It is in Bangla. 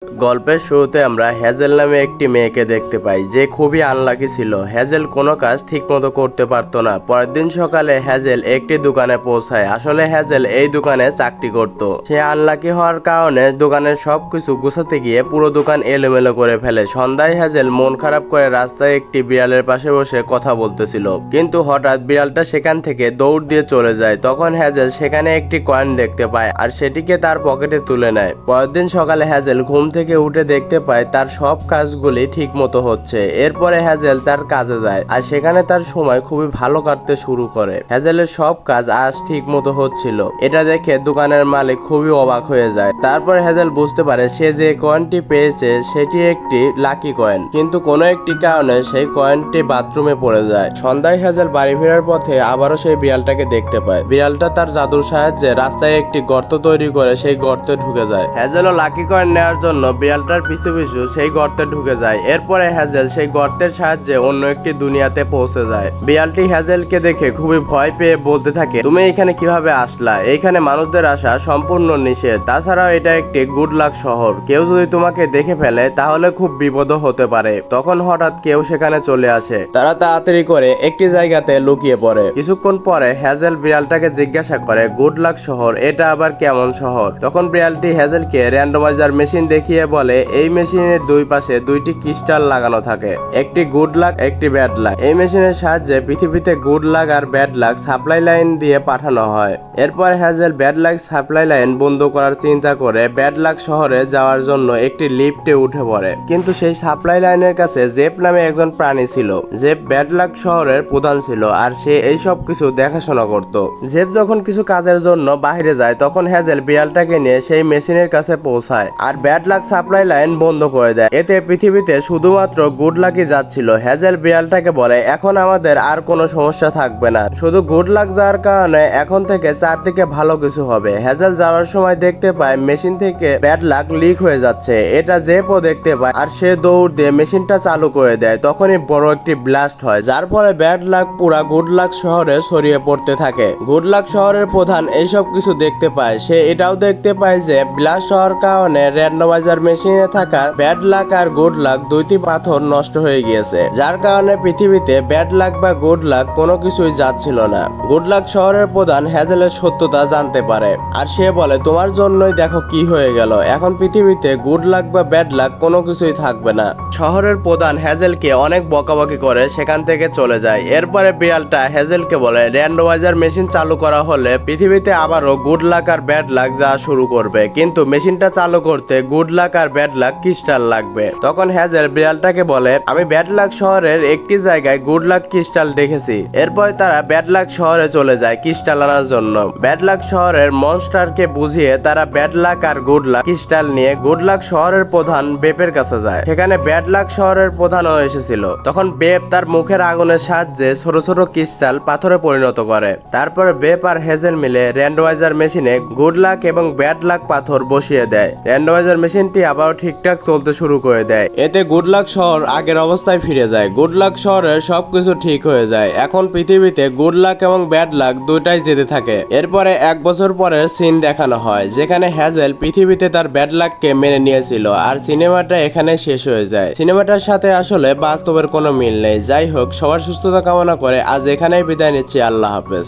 গল্পের শুরুতে আমরা হ্যাজেল নামে একটি মেয়েকে দেখতে পাই যে খুবই আনলাকি ছিল। হ্যাজেল কোনো কাজ ঠিকমতো করতে পারতো না। পরের দিন সকালে হ্যাজেল একটি দোকানে পৌঁছায়। আসলে হ্যাজেল এই দোকানে চাকরি করত। সে আনলাকি হওয়ার কারণে দোকানের সবকিছু গুছাতে গিয়ে পুরো দোকান এলোমেলো করে ফেলে। সন্ধ্যায় হ্যাজেল মন খারাপ করে রাস্তায় একটি বিড়ালের পাশে বসে কথা বলতেছিল, কিন্তু হঠাৎ বিড়ালটা সেখান থেকে দৌড় দিয়ে চলে যায়। তখন হ্যাজেল সেখানে একটি কয়েন দেখতে পায় আর সেটিকে তার পকেটে তুলে নেয়। পরের দিন সকালে হ্যাজেল ঘুম থেকে উঠে দেখতে পায় তার সব কাজগুলি ঠিক মতো হচ্ছে। এরপরে হ্যাজেল তার কাজে যায় আর সেখানে তার সময় খুবই ভালো কাটতে শুরু করে। হ্যাজেলের সব কাজ আজ ঠিক মতো হচ্ছিল। এটা দেখে দোকানের মালিক খুবই অবাক হয়ে যায়। তারপর হ্যাজেল বুঝতে পারে সে যে কয়েনটি পেয়েছে সেটি একটি লাকি কয়েন, কিন্তু কোনো একটি কারণে সেই কয়েনটি বাথরুমে পড়ে যায়। সন্ধ্যায় হ্যাজেল বাড়ি ফেরার পথে আবারও সেই বিড়ালটাকে দেখতে পায়। বিড়ালটা তার জাদুর সাহায্যে রাস্তায় একটি গর্ত তৈরি করে সেই গর্তে ঢুকে যায়। হ্যাজেলও লাকি কয়েন নেওয়ার জন্য বিড়ালটার পিছু পিছু সেই গর্তে ঢুকে যায়। এরপরে হ্যাজেল সেই গর্তের সাহায্যে অন্য একটি দুনিয়াতে পৌঁছে যায়। বিড়ালটি হ্যাজেলকে দেখে খুবই ভয় পেয়ে বলতে থাকে, তুমি এখানে কিভাবে আসলা? এইখানে মানুষদের আসা সম্পূর্ণ নিষেধ। তাছাড়াও এটা একটি গুড লাক শহর। কেউ যদি তোমাকে দেখে ফেলে তাহলে খুব বিপদ হতে পারে। তখন হঠাৎ কেউ সেখানে চলে আসে। তারা তাড়াতাড়ি করে একটি জায়গাতে লুকিয়ে পড়ে। কিছুক্ষণ পরে হ্যাজেল বিড়ালটাকে জিজ্ঞাসা করে, গুড লাক শহর এটা আবার কেমন শহর? তখন বিড়ালটি হ্যাজেলকে র্যান্ডমাইজার মেশিন দেখিয়ে বলে, এই মেশিনের দুই পাশে দুইটি ক্রিস্টাল লাগানো থাকে, একটি গুড লাক একটি ব্যাড লাক। এই মেশিনের সাহায্যে পৃথিবীতে গুড লাক আর ব্যাড লাক সাপ্লাই লাইন দিয়ে পাঠানো হয়। এরপর hazel bad luck supply line বন্ধ করার চিন্তা করে ব্যাড লাক শহরে যাওয়ার জন্য একটি লিফটে উঠে পড়ে। কিন্তু সেই সাপ্লাই লাইনের কাছে জেপ নামে একজন প্রাণী ছিল। জেপ ব্যাড লাক শহরের প্রধান ছিল আর সে এই সব কিছু দেখাশোনা করত। জেপ যখন কিছু কাজের জন্য বাইরে যায় তখন হ্যাজেল বিড়ালটাকে নিয়ে সেই মেশিনের কাছে পৌঁছায় আর ব্যাড লাক সাপ্লাই লাইন বন্ধ করে দেয়। এতে পৃথিবীতে শুধুমাত্র গুড লাকই যাচ্ছিল। হ্যাজেল বিড়ালটাকে বলে, এখন আমাদের আর কোনো সমস্যা থাকবে না, শুধু গুড লাক যাওয়ার কারণে এখন থেকে চারদিকে ভালো কিছু হবে। হ্যাজেল যাওয়ার সময় দেখতে পায় মেশিন থেকে ব্যাড লাক লিক হয়ে যাচ্ছে। এটা জেপও দেখতে পায় আর সে দৌড় দিয়ে মেশিনটা চালু করে দেয়। তখনই বড় একটি ব্লাস্ট হয়, যার ফলে ব্যাড লাক পুরা গুড লাক শহরে ছড়িয়ে পড়তে থাকে। গুড লাক শহরের প্রধান এইসব কিছু দেখতে পায়। সে এটাও দেখতে পায় যে ব্লাস্ট হওয়ার কারণে র্যান্ডমাইজার মেশিনে থাকা ব্যাড লাক আর গুড লাক দুইটি পাথর নষ্ট হয়ে গিয়েছে, যার কারণে পৃথিবীতে ব্যাড লাক বা গুড লাক কোনো কিছুই যাচ্ছিল না। গুড লাক শহরের প্রধান হ্যাজেলের সত্যতা জানতে পারে আর সে বলে, তোমার জন্যই দেখো কি হয়ে গেল, এখন পৃথিবীতে গুড লাক বা ব্যাড লাক কোনো কিছুই থাকবে না। শহরের প্রধান হ্যাজেলকে অনেক বকাবকি করে সেখান থেকে চলে যায়। এরপরে বিড়ালটা হ্যাজেলকে বলে, র্যান্ডমাইজার মেশিন চালু করা হলে পৃথিবীতে আবারও গুড লাক আর ব্যাড লাক যাওয়া শুরু করবে, কিন্তু মেশিনটা চালু করতে গুড লাক আর ব্যাড লাক ক্রিস্টাল লাগবে। তখন হ্যাজেল বিড়ালটাকে বলে, আমি ব্যাড লাক শহরের একটি জায়গায় গুড লাক ক্রিস্টাল দেখেছি। এরপর তারা ব্যাড লাক শহরে চলে যায় ক্রিস্টাল আনার জন্য। ব্যাড লাক শহরের মনস্টারকে বুঝিয়ে তারা ব্যাড লাক আর গুড লাক ক্রিস্টাল নিয়ে গুড লাক শহরের প্রধান বেপের কাছে যায়। সেখানে ব্যাড লাক শহরের প্রধানও এসেছিল। তখন বেপ তার মুখের আগুনের সাহায্যে ছোট ছোট ক্রিস্টাল পাথরে পরিণত করে। তারপরে বেপ আর হ্যাজেল মিলে র্যান্ডমাইজার মেশিনে গুড লাক এবং ব্যাড লাক পাথর বসিয়ে দেয়। র্যান্ডমাইজার মেশিনটি আবার ঠিকঠাক চলতে শুরু করে দেয়। এতে গুড লাক শহর আগের অবস্থায় ফিরে যায়। গুড লাক শহরের সবকিছু ঠিক হয়ে যায়। এখন পৃথিবীতে গুড লাক এবং ব্যাড লাক দুইটাই যেতে থাকে। এরপরে 1 বছর পরের সিন দেখানো হয়, যেখানে হ্যাজেল পৃথিবীতে তার ব্যাড লাককে মেনে নিয়েছিল আর সিনেমাটা এখানে শেষ হয়ে যায়। সিনেমাটার সাথে আসলে বাস্তবের কোনো মিল নেই। যাই হোক, সবার সুস্থতা কামনা করে আজ এখানেই বিদায় নিচ্ছি। আল্লাহ হাফেজ।